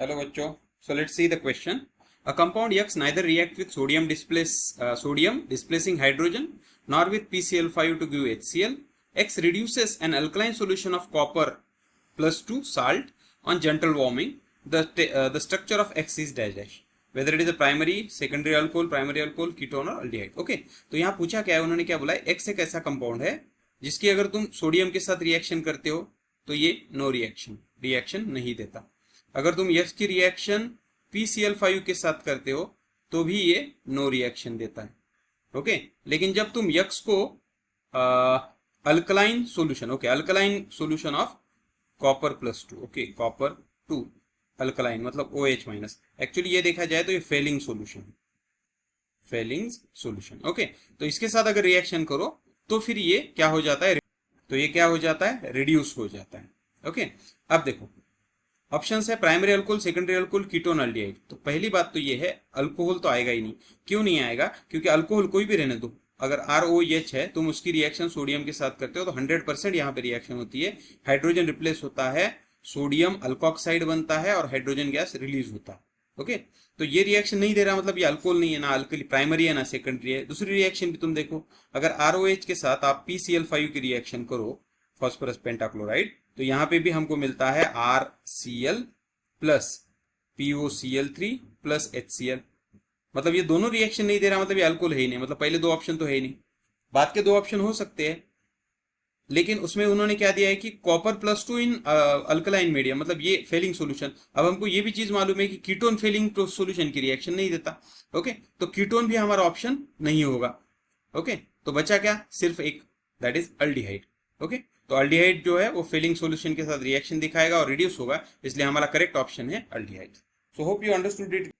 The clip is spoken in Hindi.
Hello बच्चों. So let's see the question. A compound X neither react with sodium displacing hydrogen nor with PCl5 to give HCl. X reduces an alkaline solution of copper plus 2 salt on gentle warming. The structure of X is dash dash. Whether it is a secondary alcohol, ketone और aldehyde. Okay. तो यहाँ पूछा क्या है, उन्होंने क्या बोला है, X एक ऐसा कंपाउंड है जिसकी अगर तुम सोडियम के साथ रिएक्शन करते हो तो ये नो रिएक्शन नहीं देता. अगर तुम यक्स की रिएक्शन PCl5 के साथ करते हो तो भी ये नो रिएक्शन देता है. ओके. लेकिन जब तुम यक्स को alkaline solution of copper plus 2, okay, copper 2 alkaline मतलब OH माइनस, एक्चुअली ये देखा जाए तो ये फेलिंग सॉल्यूशन. ओके. तो इसके साथ अगर रिएक्शन करो तो फिर ये क्या हो जाता है, रिड्यूस हो जाता है. ओके. अब देखो ऑप्शन है primary alcohol, secondary alcohol, ketone, aldehyde. तो पहली बात तो ये है, अल्कोहल तो आएगा ही नहीं. क्यों नहीं आएगा? क्योंकि अल्कोहल कोई भी रहने दो, अगर ROH है तुम उसकी रिएक्शन सोडियम के साथ करते हो तो 100% यहाँ पे रिएक्शन होती है. हाइड्रोजन रिप्लेस होता है, सोडियम अल्कोक्साइड बनता है और हाइड्रोजन गैस रिलीज होता है. ओके. तो ये रिएक्शन नहीं दे रहा मतलब ये अल्कोहल नहीं है, ना अल्कली प्राइमरी है ना सेकेंडरी है. दूसरी रिएक्शन भी तुम देखो, अगर ROH के साथ आप PCl5 की रिएक्शन करो, फॉस्फोरस पेंटाक्लोराइड, तो यहाँ पे भी हमको मिलता है RCl plus POCl3 plus HCl. मतलब ये दोनों रिएक्शन नहीं दे रहा, मतलब ये अल्कोहल है ही नहीं. मतलब पहले दो ऑप्शन तो है ही नहीं, बाद के दो ऑप्शन हो सकते हैं, लेकिन उसमें उन्होंने क्या दिया है कि copper plus 2 in alkaline medium, मतलब ये फेलिंग सॉल्यूशन. अब हमको ये भी चीज मालूम है कि कीटोन फेलिंग सॉल्यूशन की रिएक्शन नहीं देता. ओके. तो कीटोन भी हमारा ऑप्शन नहीं होगा. ओके. तो बचा क्या, सिर्फ एक, दैट इज अल्डिहाइड. ओके. तो अल्डिहाइड जो है वो फेलिंग सॉल्यूशन के साथ रिएक्शन दिखाएगा और रिड्यूस होगा, इसलिए हमारा करेक्ट ऑप्शन है aldehyde. So hope you understood it.